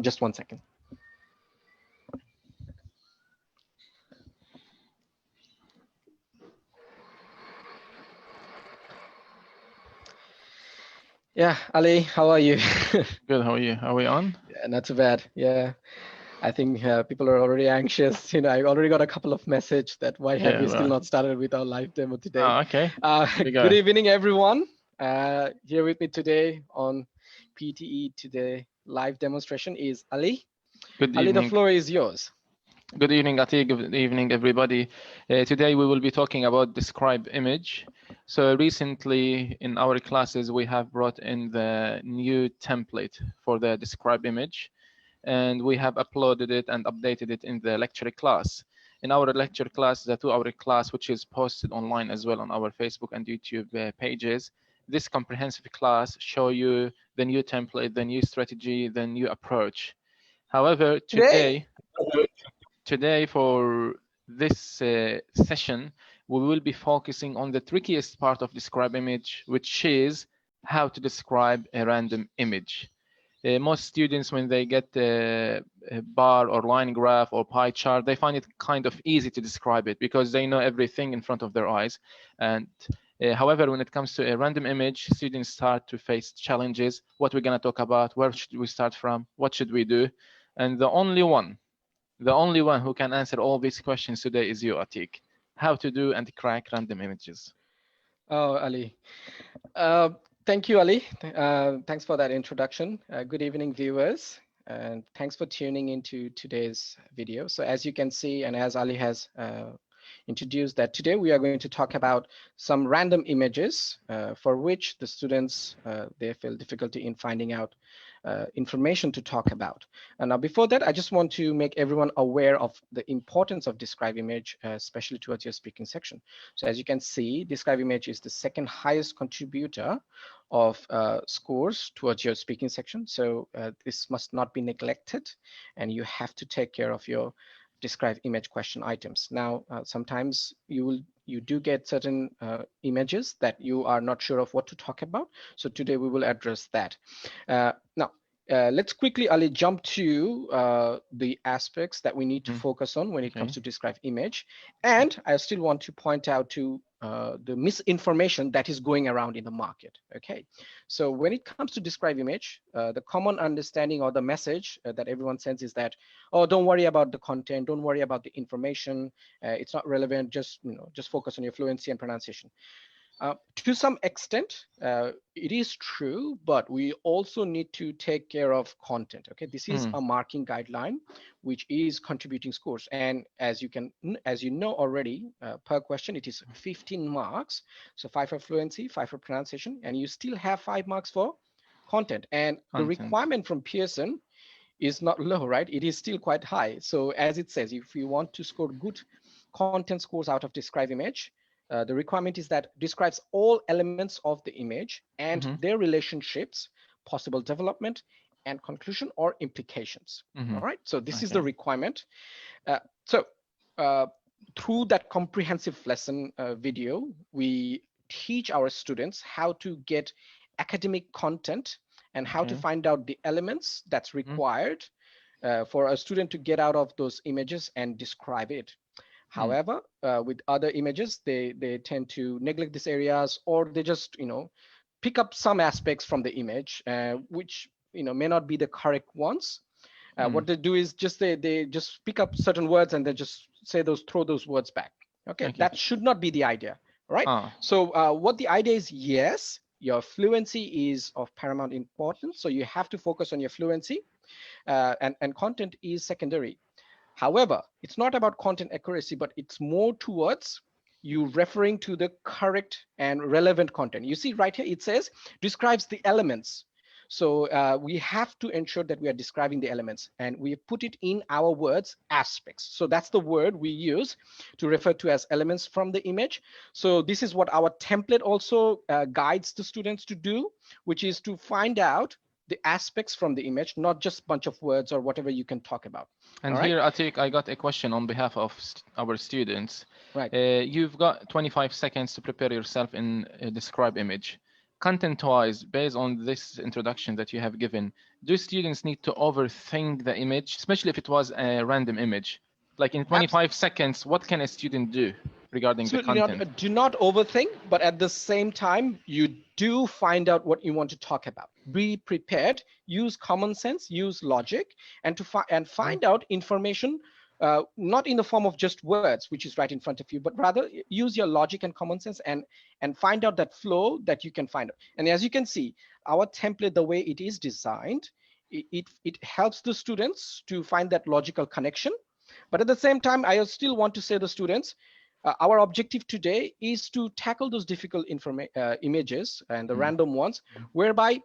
just one second. Yeah, Ali, how are you? Good, how are you? Are we on? Yeah, not too bad. Yeah, I think people are already anxious. I already got a couple of messages that why have you still not started with our live demo today? Oh, okay. Good evening, everyone. Here with me today on PTE Today live demonstration is Ali. Good Ali, evening. the floor is yours. Good evening, Atiq. Good evening, everybody. Today we will be talking about describe image. So recently in our classes, we have brought in the new template for the describe image, and we have uploaded it and updated it in the lecture class. In our lecture class, the 2-hour class, which is posted online as well on our Facebook and YouTube pages, this comprehensive class show you the new template, the new strategy, the new approach. However, today for this session, we will be focusing on the trickiest part of describe image, which is how to describe a random image. Most students, when they get a bar or line graph or pie chart, they find it kind of easy to describe it because they know everything in front of their eyes. And however, when it comes to a random image, students start to face challenges. What we're going to talk about, where should we start from, what should we do? And the only one who can answer all these questions today is you, Atiq. How to do and crack random images. Oh, Ali. Thank you, Ali. Thanks for that introduction. Good evening, viewers, and thanks for tuning into today's video. So as you can see, and as Ali has introduced, that today we are going to talk about some random images for which the students, they feel difficulty in finding out information to talk about. And now before that, I just want to make everyone aware of the importance of describe image, especially towards your speaking section. So as you can see, describe image is the second highest contributor of scores towards your speaking section. So this must not be neglected, and you have to take care of your describe image question items. Now, sometimes you do get certain images that you are not sure of what to talk about. So today we will address that. Now, let's quickly, Ali, jump to the aspects that we need to focus on when it comes to describe image. And I still want to point out to the misinformation that is going around in the market. Okay, so when it comes to describe image, the common understanding or the message that everyone sends is that, oh, don't worry about the content, don't worry about the information, it's not relevant, just focus on your fluency and pronunciation. To some extent, it is true, but we also need to take care of content. Okay, this is a marking guideline which is contributing scores, and as you know already, per question it is 15 marks. So 5 for fluency, 5 for pronunciation, and you still have 5 marks for content. And the requirement from Pearson is not low, right? It is still quite high. So as it says, if you want to score good content scores out of describe image, the requirement is that describes all elements of the image and their relationships, possible development, and conclusion or implications. All right, so this is the requirement. Through that comprehensive lesson video, we teach our students how to get academic content and how to find out the elements that's required for a student to get out of those images and describe it. However, with other images, they tend to neglect these areas, or they just pick up some aspects from the image, which may not be the correct ones. What they do is they just pick up certain words and they just throw those words back. Okay, that should not be the idea, right? So what the idea is, yes, your fluency is of paramount importance, so you have to focus on your fluency, and content is secondary. However, it's not about content accuracy, but it's more towards you referring to the correct and relevant content. You see right here, it says describes the elements. So we have to ensure that we are describing the elements, and we put it in our words aspects. So that's the word we use to refer to as elements from the image. So this is what our template also guides the students to do, which is to find out the aspects from the image, not just a bunch of words or whatever you can talk about. And here, Atiq, I got a question on behalf of our students. Right. You've got 25 seconds to prepare yourself in a describe image. Content-wise, based on this introduction that you have given, do students need to overthink the image, especially if it was a random image? Like in 25 seconds, what can a student do regarding the Absolutely content? not. Do not overthink, but at the same time, you do find out what you want to talk about. Be prepared. Use common sense. Use logic, and find out information. Not in the form of just words, which is right in front of you, but rather use your logic and common sense, and find out that flow that you can find out. And as you can see, our template, the way it is designed, it helps the students to find that logical connection. But at the same time, I still want to say to the students, our objective today is to tackle those difficult images and the random ones, whereby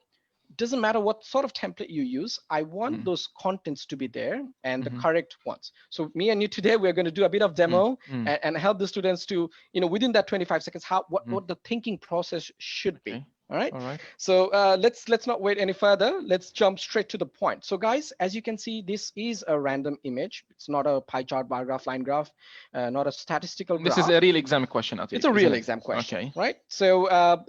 doesn't matter what sort of template you use, I want those contents to be there and the correct ones. So me and you today, we're going to do a bit of demo and help the students to, within that 25 seconds, what the thinking process should be. All right. So let's not wait any further. Let's jump straight to the point. So guys, as you can see, this is a random image. It's not a pie chart, bar graph, line graph, not a statistical graph. This is a real exam question, Atiq, it's a real exam question, right? So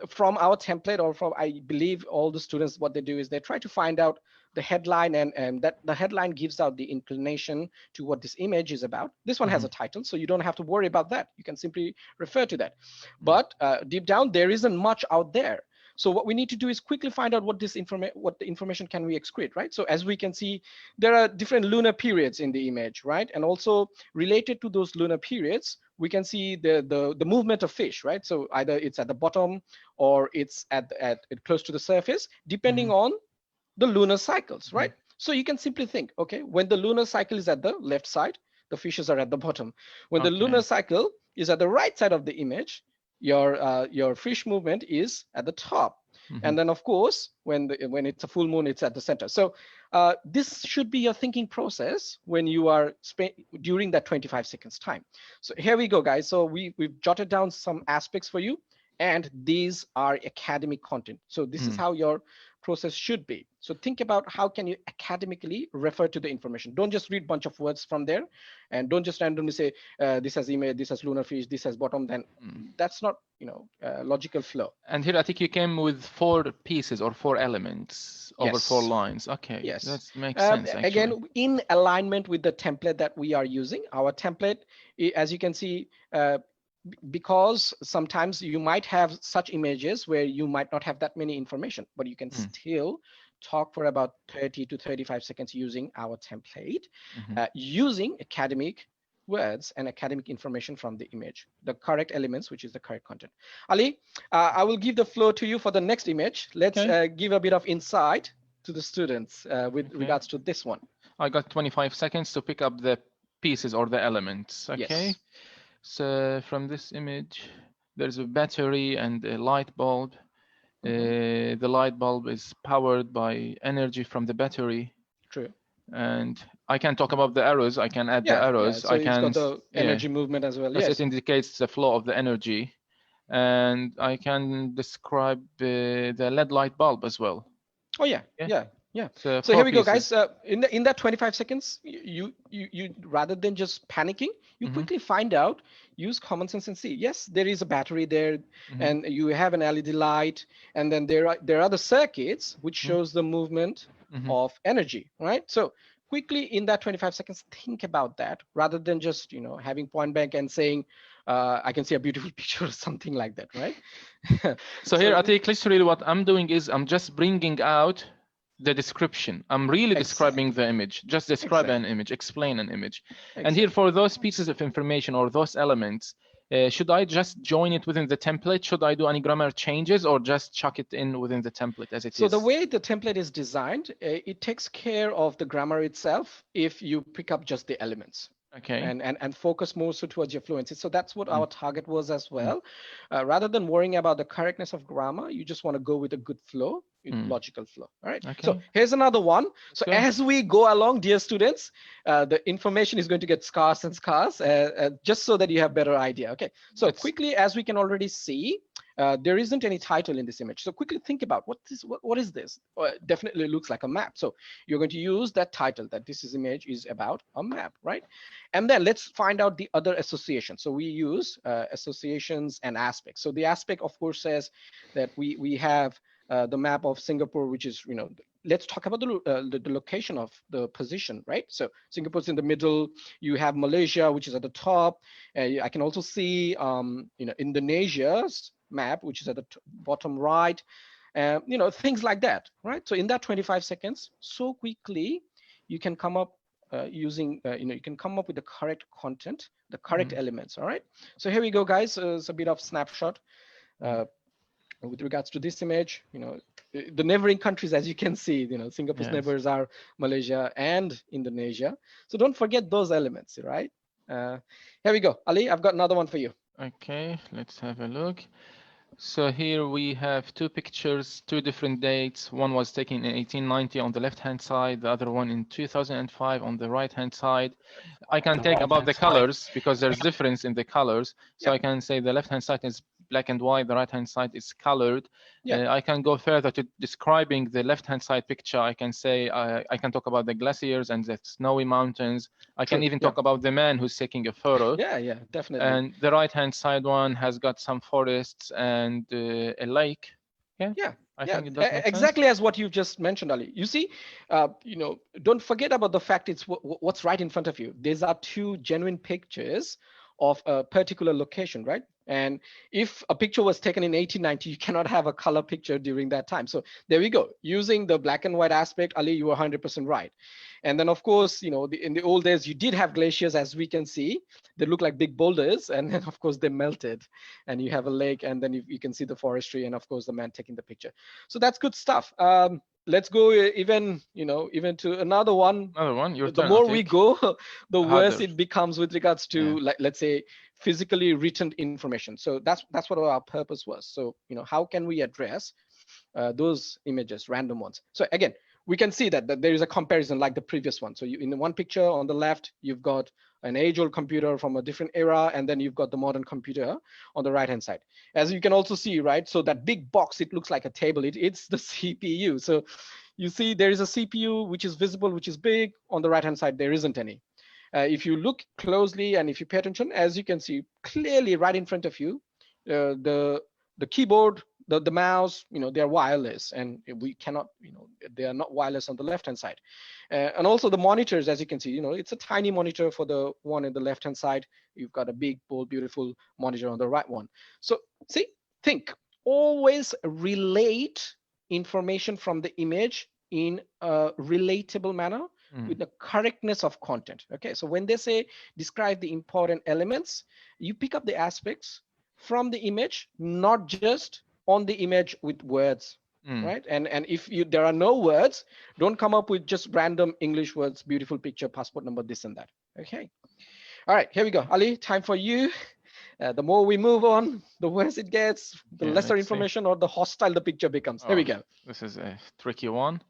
from our template, or from, I believe all the students, what they do is they try to find out the headline, and that the headline gives out the inclination to what this image is about. This one has a title, so you don't have to worry about that. You can simply refer to that. But deep down, there isn't much out there. So what we need to do is quickly find out what the information can we excrete, right? So as we can see, there are different lunar periods in the image, right? And also related to those lunar periods, we can see the movement of fish, right? So either it's at the bottom or it's at close to the surface, depending on the lunar cycles, right? So you can simply think, okay, when the lunar cycle is at the left side, the fishes are at the bottom. When the lunar cycle is at the right side of the image, your fish movement is at the top. And then of course, when it's a full moon, it's at the center. So this should be your thinking process when you are during that 25 seconds time. So here we go, guys. So we've jotted down some aspects for you, and these are academic content. So this is how your process should be. So think about how can you academically refer to the information. Don't just read a bunch of words from there, and don't just randomly say this has image, this has lunar fish, this has bottom. Then that's not logical flow. And here I think you came with 4 pieces or 4 elements over 4 lines. Okay, yes, that makes sense. Actually. Again, in alignment with the template that we are using, our template, as you can see, because sometimes you might have such images where you might not have that many information, but you can still talk for about 30 to 35 seconds using our template, using academic words and academic information from the image, the correct elements, which is the correct content. Ali, I will give the floor to you for the next image. Let's give a bit of insight to the students with regards to this one. I got 25 seconds to pick up the pieces or the elements. Okay. Yes. So from this image, there's a battery and a light bulb. The light bulb is powered by energy from the battery. True. And I can talk about the arrows. I can add the arrows. So I can. It's got the energy movement as well. Yes. It indicates the flow of the energy. And I can describe the LED light bulb as well. Oh yeah. So here we go, guys. In that 25 seconds, you rather than just panicking, you quickly find out, use common sense and see. Yes, there is a battery there, and you have an LED light, and then there are the circuits which shows the movement of energy, right? So quickly in that 25 seconds, think about that rather than just having point blank and saying, I can see a beautiful picture or something like that, right? So here, I think literally what I'm doing is I'm just bringing out the description. I'm really describing the image. Just describe an image, explain an image. And here for those pieces of information or those elements, should I just join it within the template? Should I do any grammar changes or just chuck it in within the template as it is? So the way the template is designed, it takes care of the grammar itself if you pick up just the elements. Okay. And focus more so towards your fluency. So that's what our target was as well. Rather than worrying about the correctness of grammar, you just want to go with a good flow, logical flow. All right. Okay. So here's another one. So as we go along, dear students, the information is going to get scarce and scarce, just so that you have better idea. Okay. So quickly, as we can already see, there isn't any title in this image. So quickly think about what is this? It definitely looks like a map. So you're going to use that title that this image is about a map, right? And then let's find out the other associations. So we use associations and aspects. So the aspect, of course, says that we have the map of Singapore, which is, let's talk about the location of the position, right? So Singapore's in the middle. You have Malaysia, which is at the top. I can also see, Indonesia's map, which is at the bottom right. Things like that, right? So in that 25 seconds, so quickly, you can come up you can come up with the correct content, the correct elements. All right. So here we go, guys. It's a bit of snapshot with regards to this image. The neighboring countries, as you can see, Singapore's neighbors are Malaysia and Indonesia. So don't forget those elements, right? Here we go. Ali, I've got another one for you. Okay, let's have a look. So here we have two pictures, two different dates. One was taken in 1890 on the left-hand side, the other one in 2005 on the right-hand side. I can take about the colors because there's difference in the colors. So I can say the left-hand side is black and white, the right-hand side is colored. I can go further to describing the left-hand side picture. I can say, I can talk about the glaciers and the snowy mountains. I can even talk about the man who's taking a photo. Yeah, definitely. And the right-hand side one has got some forests and a lake. I think it does make exactly sense. as what you just mentioned, Ali. You see, don't forget about the fact it's what's right in front of you. These are two genuine pictures of a particular location, right? And if a picture was taken in 1890, you cannot have a color picture during that time. So there we go. Using the black and white aspect, Ali, you were 100% right. And then, of course, in the old days, you did have glaciers, as we can see. They look like big boulders, and then, of course, they melted. And you have a lake, and then you can see the forestry, and, of course, the man taking the picture. So that's good stuff. Let's go even to another one. Your the turn, more Atik. we go, the worse Harder. it becomes with regards to, let's say, physically written information. So that's what our purpose was. So how can we address those images, random ones? So again, we can see that there is a comparison like the previous one. So in the one picture on the left, you've got an age-old computer from a different era, and then you've got the modern computer on the right-hand side. As you can also see, right? So that big box, it looks like a table. It's the CPU. So you see there is a CPU which is visible, which is big. On the right-hand side, there isn't any. If you look closely and if you pay attention, as you can see clearly right in front of you, the keyboard, the mouse, they're wireless, and we cannot, they are not wireless on the left-hand side. And also the monitors, as you can see, it's a tiny monitor for the one in the left-hand side. You've got a big, bold, beautiful monitor on the right one. So think, always relate information from the image in a relatable manner with the correctness of content. Okay, so when they say describe the important elements, you pick up the aspects from the image, not just on the image with words, right? And if there are no words, don't come up with just random English words, beautiful picture, passport number, this and that. Okay. All right, here we go. Ali, time for you. The more we move on, the worse it gets, the lesser information or the hostile the picture becomes. Here we go. This is a tricky one.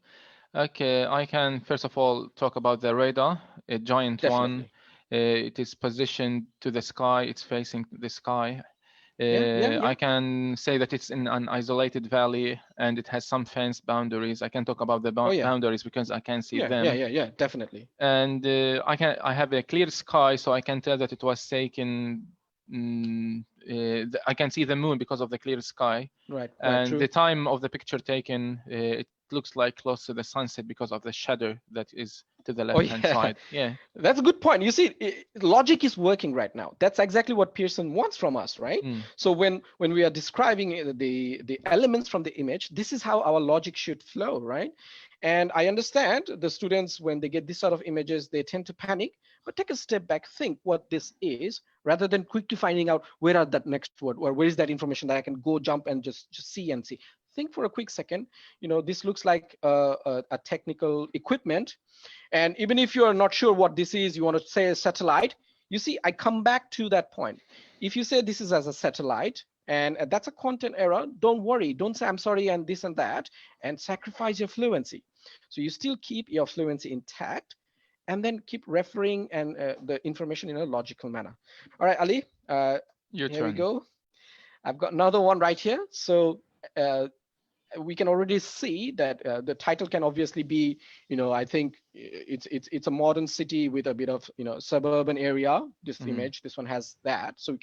Okay, I can first of all talk about the radar, a giant one. It is positioned to the sky, it's facing the sky. I can say that it's in an isolated valley and it has some fence boundaries. I can talk about the boundaries because I can see them. Yeah, definitely. And I have a clear sky, so I can tell that it was taken. I can see the moon because of the clear sky. Right. And the time of the picture taken, it looks like close to the sunset because of the shadow that is to the left-hand side. Yeah, that's a good point. You see, logic is working right now. That's exactly what Pearson wants from us, right? So when we are describing the elements from the image, this is how our logic should flow, right? And I understand the students, when they get this sort of images, they tend to panic, but take a step back, think what this is, rather than quickly finding out where are that next word or where is that information that I can go jump and just see and see. Think for a quick second. This looks like a technical equipment. And even if you are not sure what this is, you want to say a satellite, you see, I come back to that point. If you say this is as a satellite, and that's a content error, don't worry. Don't say I'm sorry and this and that, and sacrifice your fluency. So you still keep your fluency intact, and then keep referring and the information in a logical manner. All right, Ali, your here turn. we go. I've got another one right here. So we can already see that the title can obviously be, I think it's a modern city with a bit of, suburban area. This image, this one has that. So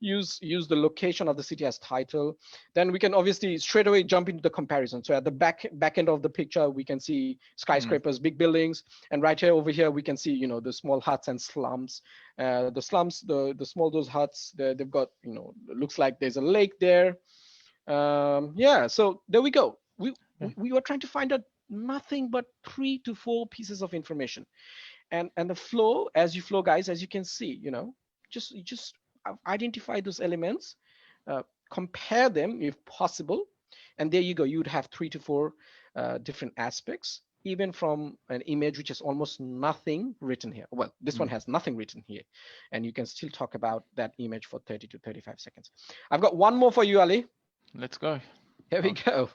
use the location of the city as title. Then we can obviously straight away jump into the comparison. So at the back end of the picture, we can see skyscrapers, big buildings, and right here over here we can see, you know, the small huts and slums. The slums, the small those huts, they've got, you know, looks like there's a lake there. Yeah, so there we go. We were trying to find out nothing but 3 to 4 pieces of information, and the flow, as you flow, guys, as you can see, you know, just identify those elements, compare them if possible, and there you go. You would have 3 to 4 different aspects, even from an image which has almost nothing written here. Well, this one has nothing written here, and you can still talk about that image for 30 to 35 seconds. I've got one more for you, Ali. Let's go. Here we go.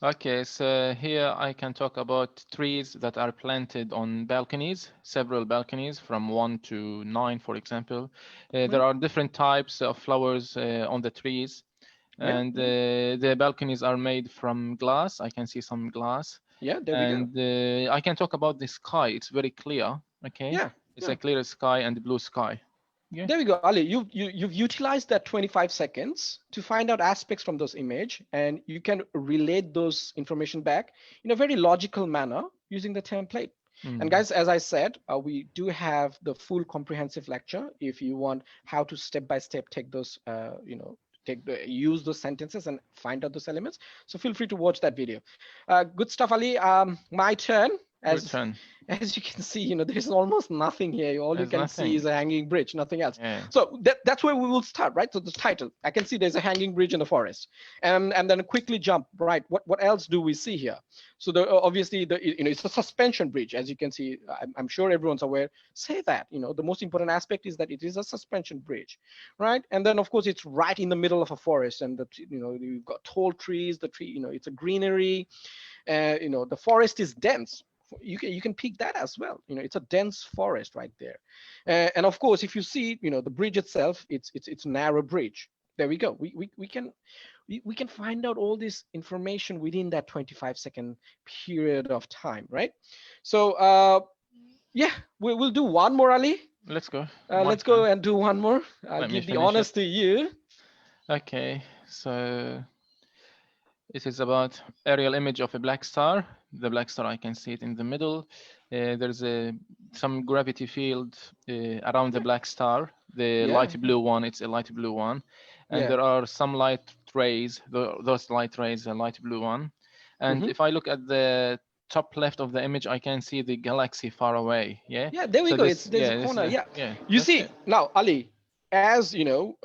Okay, so here I can talk about trees that are planted on balconies, several balconies from 1 to 9, for example. There are different types of flowers on the trees, and the balconies are made from glass. I can see some glass. Yeah, there we go. And I can talk about the sky. It's very clear. Okay. Yeah. It's a clear sky and blue sky. Yeah. There we go, Ali. You've utilized that 25 seconds to find out aspects from those image, and you can relate those information back in a very logical manner using the template. And guys, as I said, we do have the full comprehensive lecture if you want how to step by step take those, you know, use those sentences and find out those elements. So feel free to watch that video. Good stuff, Ali. My turn. As you can see, you know, there's almost nothing here. All you can see is a hanging bridge, nothing else. Yeah. So that's where we will start, right? So the title, I can see there's a hanging bridge in the forest, and then quickly jump, right? What else do we see here? So obviously, you know, it's a suspension bridge, as you can see. I'm sure everyone's aware. Say that, you know, the most important aspect is that it is a suspension bridge, right? And then of course it's right in the middle of a forest, and you know, you've got tall trees. The tree, you know, it's a greenery. You know, the forest is dense. You can pick that as well. You know, it's a dense forest right there. And of course, if you see, you know, the bridge itself, it's a narrow bridge. There we go. We can find out all this information within that 25-second period of time, right? So yeah, we'll do one more, Ali. Let's go. Let's go and do one more. I'll give the honors to you. Okay, so it is about aerial image of a black star. The black star, I can see it in the middle. There's some gravity field around the black star. The light blue one, it's a light blue one. And there are some light rays, those light rays, a light blue one. And if I look at the top left of the image, I can see the galaxy far away. Yeah, there we go. There's a corner. You see, now, Ali, as you know,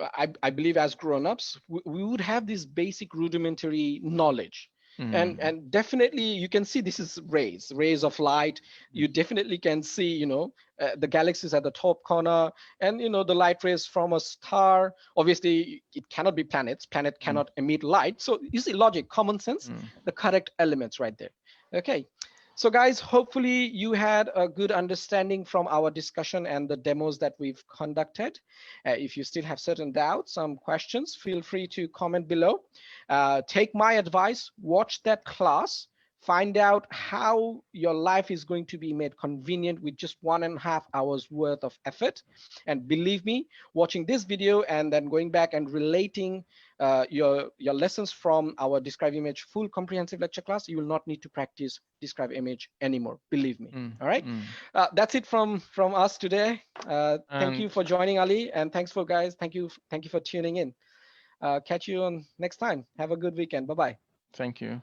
I believe as grown-ups, we would have this basic rudimentary knowledge. And definitely you can see this is rays of light. You definitely can see, you know, the galaxies at the top corner, and you know, the light rays from a star. Obviously it cannot be planets. Planet cannot emit light. So you see, logic, common sense, the correct elements right there. Okay. So guys, hopefully you had a good understanding from our discussion and the demos that we've conducted. If you still have certain doubts, some questions, feel free to comment below. Take my advice, watch that class, find out how your life is going to be made convenient with just 1.5 hours worth of effort. And believe me, watching this video and then going back and relating your lessons from our Describe Image full comprehensive lecture class, you will not need to practice Describe Image anymore. Believe me. All right. That's it from us today. Thank you for joining, Ali, and thanks for guys. Thank you for tuning in. Catch you on next time. Have a good weekend. Bye-bye. Thank you.